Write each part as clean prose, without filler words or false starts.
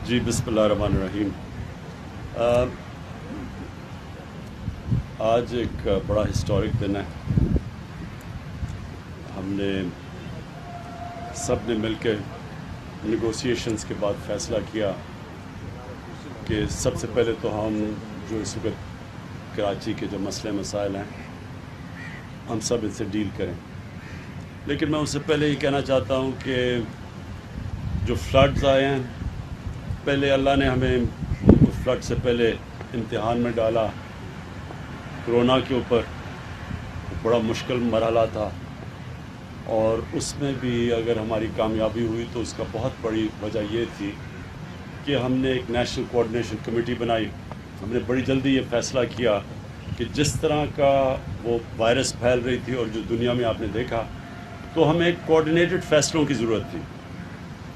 جی بسم اللہ الرحمن الرحیم. آج ایک بڑا ہسٹورک دن ہے. ہم نے سب نے مل کے نیگوسیشنز کے بعد فیصلہ کیا کہ سب سے پہلے تو ہم جو اس وقت کراچی کے جو مسئلے مسائل ہیں ہم سب ان سے ڈیل کریں. لیکن میں اس سے پہلے یہ کہنا چاہتا ہوں کہ جو فلڈز آئے ہیں، پہلے اللہ نے ہمیں فلڈ سے پہلے امتحان میں ڈالا. کرونا کے اوپر بڑا مشکل مرحلہ تھا، اور اس میں بھی اگر ہماری کامیابی ہوئی تو اس کا بہت بڑی وجہ یہ تھی کہ ہم نے ایک نیشنل کوآرڈینیشن کمیٹی بنائی. ہم نے بڑی جلدی یہ فیصلہ کیا کہ جس طرح کا وہ وائرس پھیل رہی تھی اور جو دنیا میں آپ نے دیکھا، تو ہمیں ایک کوآرڈینیٹڈ فیصلوں کی ضرورت تھی.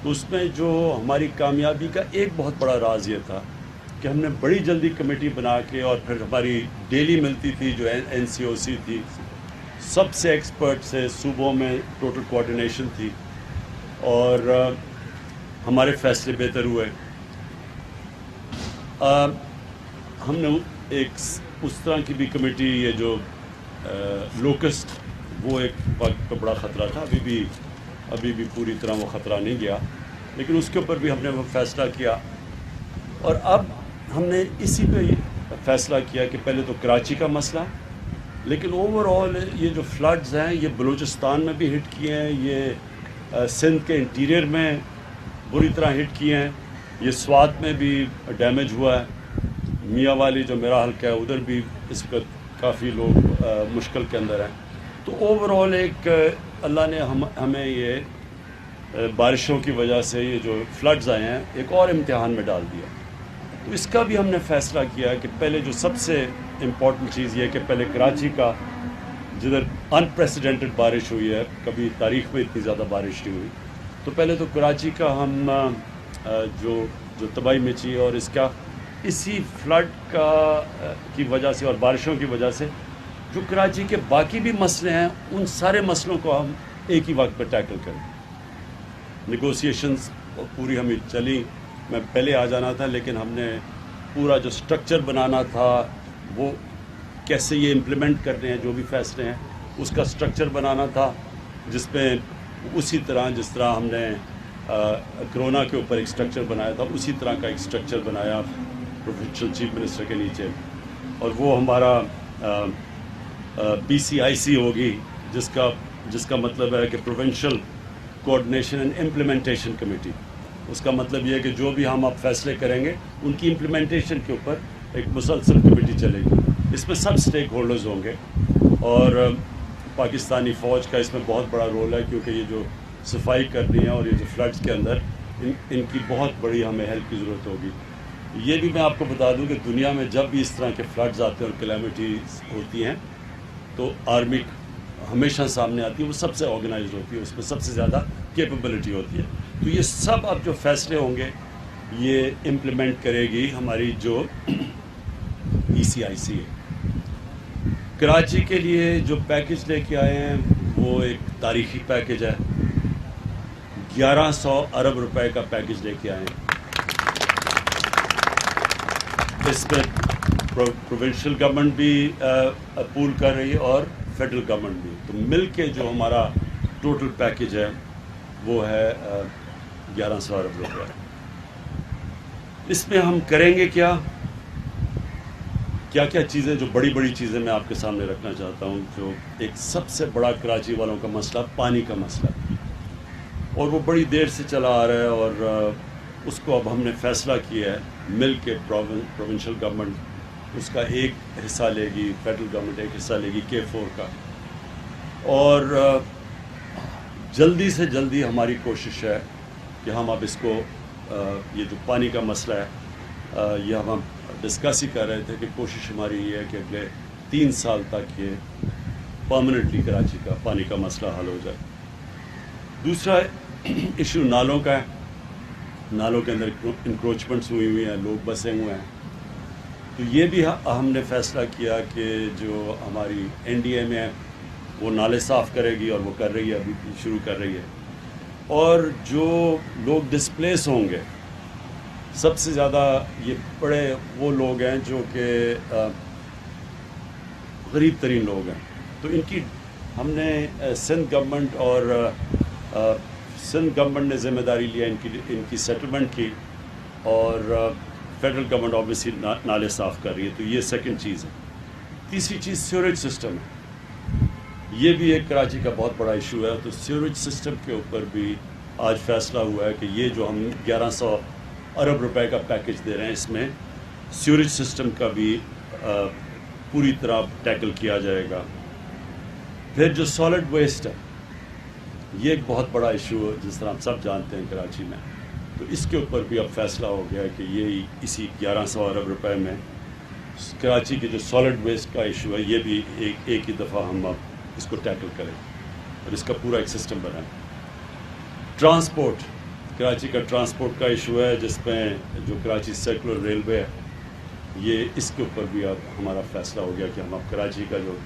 تو اس میں جو ہماری کامیابی کا ایک بہت بڑا راز یہ تھا کہ ہم نے بڑی جلدی کمیٹی بنا کے، اور پھر ہماری ڈیلی ملتی تھی جو NCOC تھی، سب سے ایکسپرٹ سے صوبوں میں ٹوٹل کوآرڈینیشن تھی، اور ہمارے فیصلے بہتر ہوئے. ہم نے ایک اس طرح کی بھی کمیٹی، یہ جو لوکسٹ، وہ ایک وقت پہ بڑا خطرہ تھا. ابھی بھی پوری طرح وہ خطرہ نہیں گیا، لیکن اس کے اوپر بھی ہم نے وہ فیصلہ کیا. اور اب ہم نے اسی پہ فیصلہ کیا کہ پہلے تو کراچی کا مسئلہ، لیکن اوور آل یہ جو فلڈز ہیں یہ بلوچستان میں بھی ہٹ کیے ہیں، یہ سندھ کے انٹیریئر میں بری طرح ہٹ کیے ہیں، یہ سوات میں بھی ڈیمیج ہوا ہے، میاں والی جو میرا حلقہ ہے ادھر بھی اس وقت کافی لوگ مشکل کے اندر ہیں. تو اوور آل ایک اللہ نے ہمیں یہ بارشوں کی وجہ سے یہ جو فلڈز آئے ہیں ایک اور امتحان میں ڈال دیا. تو اس کا بھی ہم نے فیصلہ کیا کہ پہلے جو سب سے امپورٹنٹ چیز یہ کہ پہلے کراچی کا، جدھر انپریسیڈنٹڈ بارش ہوئی ہے، کبھی تاریخ میں اتنی زیادہ بارش نہیں ہوئی، تو پہلے تو کراچی کا ہم جو تباہی مچی اور اس کا اسی فلڈ کی وجہ سے اور بارشوں کی وجہ سے جو کراچی کے باقی بھی مسئلے ہیں، ان سارے مسئلوں کو ہم ایک ہی وقت پہ ٹیکل کریں. نیگوسیشنز پوری ہمیں چلی. میں پہلے آ جانا تھا، لیکن ہم نے پورا جو سٹرکچر بنانا تھا، وہ کیسے یہ امپلیمنٹ کرنے ہیں، جو بھی فیصلے ہیں اس کا سٹرکچر بنانا تھا، جس میں اسی طرح جس طرح ہم نے کرونا کے اوپر ایک سٹرکچر بنایا تھا، اسی طرح کا ایک سٹرکچر بنایا پروونشل چیف منسٹر کے نیچے. اور وہ ہمارا PCIC ہوگی، جس کا مطلب ہے کہ provincial coordination and implementation committee. اس کا مطلب یہ ہے کہ جو بھی ہم اب فیصلے کریں گے ان کی امپلیمنٹیشن کے اوپر ایک مسلسل کمیٹی چلے گی. اس میں سب سٹیک ہولڈرز ہوں گے، اور پاکستانی فوج کا اس میں بہت بڑا رول ہے، کیونکہ یہ جو صفائی کرنی ہے اور یہ جو فلڈز کے اندر ان کی بہت بڑی ہمیں ہیلپ کی ضرورت ہوگی. یہ بھی میں آپ کو بتا دوں کہ دنیا میں جب بھی اس طرح کے فلڈز آتے ہیں اور کلیمٹیز ہوتی ہیں تو آرمی ہمیشہ سامنے آتی ہے، وہ سب سے آرگنائزڈ ہوتی ہے، اس میں سب سے زیادہ کیپیبلٹی ہوتی ہے. تو یہ سب اب جو فیصلے ہوں گے یہ امپلیمنٹ کرے گی ہماری جو PCIC ہے. کراچی کے لیے جو پیکج لے کے آئے ہیں وہ ایک تاریخی پیکج ہے. 1100 ارب روپے کا پیکج لے کے آئے ہیں. اس میں پروونشل گورنمنٹ بھی پول کر رہی ہے اور فیڈرل گورنمنٹ بھی. تو مل کے جو ہمارا ٹوٹل پیکج ہے وہ ہے 1100 ارب روپے. اس میں ہم کریں گے کیا چیزیں، جو بڑی چیزیں میں آپ کے سامنے رکھنا چاہتا ہوں. جو ایک سب سے بڑا کراچی والوں کا مسئلہ پانی کا مسئلہ ہے، اور وہ بڑی دیر سے چلا آ رہا ہے، اور اس کو اب ہم نے فیصلہ کیا ہے مل کے. پروونشل گورنمنٹ اس کا ایک حصہ لے گی، فیڈرل گورنمنٹ ایک حصہ لے گی K4 کا. اور جلدی سے جلدی ہماری کوشش ہے کہ ہم اب اس کو یہ جو پانی کا مسئلہ ہے، یہ ہم ڈسکس ہی کر رہے تھے کہ کوشش ہماری یہ ہے کہ اگلے 3 سال تک یہ پرماننٹلی کراچی کا پانی کا مسئلہ حل ہو جائے. دوسرا ایشو نالوں کا ہے. نالوں کے اندر انکروچمنٹس ہوئی ہیں، لوگ بسے ہوئے ہیں. تو یہ بھی ہم نے فیصلہ کیا کہ جو ہماری NDA میں ہے وہ نالے صاف کرے گی، اور وہ کر رہی ہے، ابھی شروع کر رہی ہے. اور جو لوگ ڈسپلیس ہوں گے سب سے زیادہ یہ بڑے وہ لوگ ہیں جو کہ غریب ترین لوگ ہیں، تو ان کی ہم نے سندھ گورنمنٹ اور سندھ گورنمنٹ نے ذمہ داری لیا ان کی سیٹلمنٹ کی، اور فیڈرل گورنمنٹ آبویسلی نالے صاف کر رہی ہے، تو یہ سیکنڈ چیز ہے۔ تیسری چیز سیوریج سسٹم ہے، یہ بھی ایک کراچی کا بہت بڑا ایشو ہے، تو سیوریج سسٹم کے اوپر بھی آج فیصلہ ہوا ہے کہ یہ جو ہم 1100 ارب روپے کا پیکج دے رہے ہیں، اس میں سیوریج سسٹم کا بھی پوری طرح ٹیکل کیا جائے گا۔ پھر جو سالڈ ویسٹ ہے، یہ ایک بہت بڑا ایشو ہے، جس طرح ہم سب جانتے ہیں کراچی میں، تو اس کے اوپر بھی اب فیصلہ ہو گیا ہے کہ یہ اسی 1100 ارب روپے میں کراچی کے جو سالڈ ویسٹ کا ایشو ہے، یہ بھی ایک ہی دفعہ ہم اب اس کو ٹیکل کریں اور اس کا پورا ایک سسٹم بنائیں۔ ٹرانسپورٹ، کراچی کا ٹرانسپورٹ کا ایشو ہے، جس میں جو کراچی سرکولر ریلوے ہے، یہ اس کے اوپر بھی اب ہمارا فیصلہ ہو گیا کہ ہم اب کراچی کا جو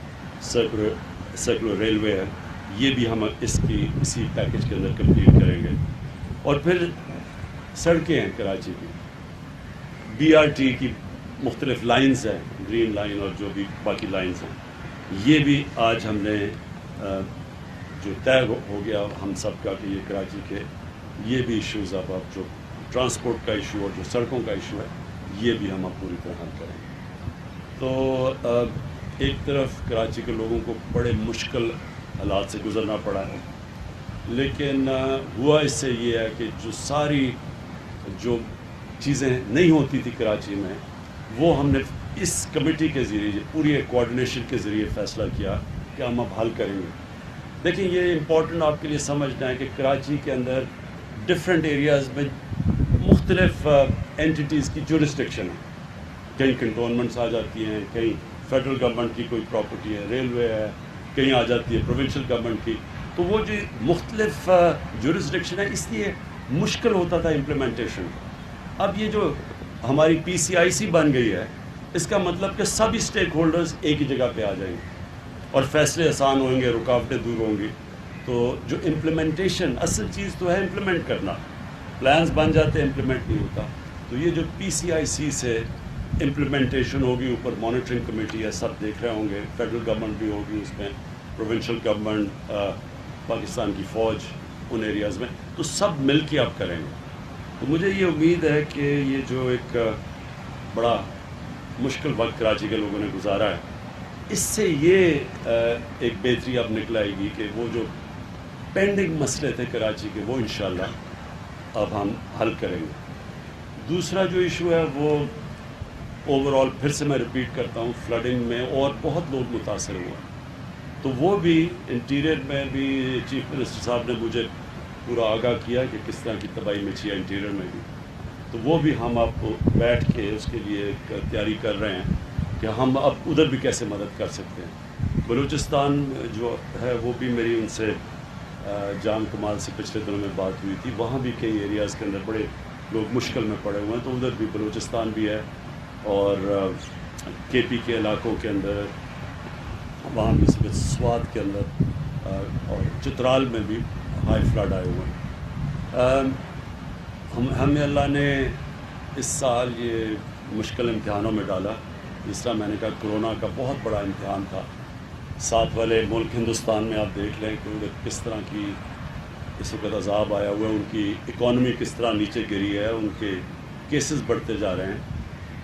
سرکولر ریلوے ہے، یہ بھی ہم اسی پیکج کے اندر کمپلیٹ کریں گے۔ اور پھر سڑکیں ہیں کراچی کی، BRT کی مختلف لائنز ہیں، گرین لائن اور جو بھی باقی لائنز ہیں، یہ بھی آج ہم نے جو طے ہو گیا ہم سب کا کہ یہ کراچی کے یہ بھی ایشوز اب جو ٹرانسپورٹ کا ایشو اور جو سڑکوں کا ایشو ہے، یہ بھی ہم اب پوری طرح حل کریں گے۔ تو ایک طرف کراچی کے لوگوں کو بڑے مشکل حالات سے گزرنا پڑا ہے، لیکن ہوا اس سے یہ ہے کہ جو چیزیں نہیں ہوتی تھی کراچی میں، وہ ہم نے اس کمیٹی کے ذریعے پوری ایک کوآرڈینیشن کے ذریعے فیصلہ کیا کہ ہم اب حل کریں گے۔ دیکھیں، یہ امپورٹنٹ آپ کے لیے سمجھنا ہے کہ کراچی کے اندر ڈفرینٹ ایریاز میں مختلف اینٹیز کی جورسڈکشن ہے، کہیں کنٹونمنٹس آ جاتی ہیں، کہیں فیڈرل گورنمنٹ کی کوئی پراپرٹی ہے، ریلوے ہے، کہیں آ جاتی ہے پروونشل گورنمنٹ کی، تو وہ جو مختلف جورسڈکشن ہے، اس لیے مشکل ہوتا تھا امپلیمنٹیشن۔ اب یہ جو ہماری PCIC بن گئی ہے، اس کا مطلب کہ سبھی اسٹیک ہولڈرز ایک ہی جگہ پہ آ جائیں گے اور فیصلے آسان ہوئیں گے، رکاوٹیں دور ہوں گی۔ تو جو امپلیمنٹیشن، اصل چیز تو ہے امپلیمنٹ کرنا، پلانز بن جاتے ہیں، امپلیمنٹ نہیں ہوتا، تو یہ جو PCIC سے امپلیمنٹیشن ہوگی، اوپر مانیٹرنگ کمیٹی ہے، سب دیکھ رہے ہوں گے، فیڈرل گورنمنٹ بھی ہوگی اس میں، پروونشل گورنمنٹ، پاکستان کی فوج ان ایریاز میں، تو سب مل کے اب کریں گے۔ تو مجھے یہ امید ہے کہ یہ جو ایک بڑا مشکل وقت کراچی کے لوگوں نے گزارا ہے، اس سے یہ ایک بہتری اب نکل آئے گی کہ وہ جو پینڈنگ مسئلے تھے کراچی کے، وہ انشاءاللہ اب ہم حل کریں گے۔ دوسرا جو ایشو ہے وہ اوور آل، پھر سے میں ریپیٹ کرتا ہوں، فلڈنگ میں اور بہت لوگ متاثر ہوا، تو وہ بھی انٹیریئر میں بھی چیف منسٹر صاحب نے مجھے پورا آگاہ کیا کہ کس طرح کی تباہی مچی ہے انٹیریئر میں بھی، تو وہ بھی ہم اب بیٹھ کے اس کے لیے ایک تیاری کر رہے ہیں کہ ہم اب ادھر بھی کیسے مدد کر سکتے ہیں۔ بلوچستان جو ہے، وہ بھی میری ان سے جان کمال سے پچھلے دنوں میں بات ہوئی تھی، وہاں بھی کئی ایریاز کے اندر بڑے لوگ مشکل میں پڑے ہوئے ہیں، تو ادھر بھی بلوچستان بھی ہے، اور KP کے علاقوں کے اندر، وہاں بھی سوات کے اندر اور چترال میں بھی ہائی فلڈ آئے ہوئے ہیں۔ ہمیں اللہ نے اس سال یہ مشکل امتحانوں میں ڈالا، جس طرح میں نے کہا کرونا کا بہت بڑا امتحان تھا، ساتھ والے ملک ہندوستان میں آپ دیکھ لیں کہ ادھر کس طرح کی اس وقت عذاب آیا ہوا ہے، ان کی اکانومی کس طرح نیچے گری ہے، ان کے کیسز بڑھتے جا رہے ہیں،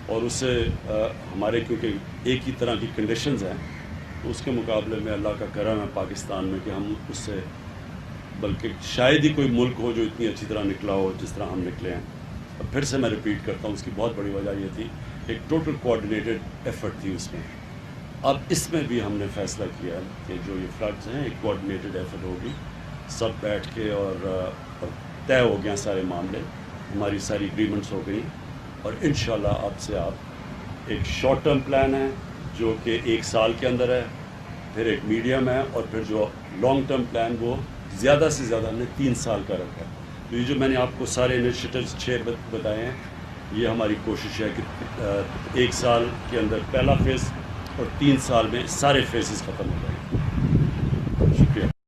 اور اس سے ہمارے کیونکہ ایک ہی طرح کی کنڈیشنز ہیں، تو اس کے مقابلے میں اللہ کا کرم ہے پاکستان میں کہ ہم اس سے، بلکہ شاید ہی کوئی ملک ہو جو اتنی اچھی طرح نکلا ہو جس طرح ہم نکلے ہیں۔ اب پھر سے میں ریپیٹ کرتا ہوں، اس کی بہت بڑی وجہ یہ تھی، ایک ٹوٹل کوآرڈینیٹڈ ایفرٹ تھی اس میں۔ اب اس میں بھی ہم نے فیصلہ کیا ہے کہ جو یہ فلڈز ہیں، ایک کوآرڈینیٹڈ ایفرٹ ہوگی، سب بیٹھ کے اور طے ہو گیا سارے معاملے، ہماری ساری ایگریمنٹس ہو گئی، اور انشاءاللہ اب سے آپ ایک شارٹ ٹرم پلان ہے جو کہ 1 سال کے اندر ہے، پھر ایک میڈیم ہے، اور پھر جو لانگ ٹرم پلان وہ زیادہ سے زیادہ ہم نے 3 سال کا رکھا ہے۔ تو یہ جو میں نے آپ کو سارے انیشیٹوز 6 بتائے ہیں، یہ ہماری کوشش ہے کہ 1 سال کے اندر پہلا فیز اور 3 سال میں سارے فیزز ختم ہو جائیں گے۔ شکریہ۔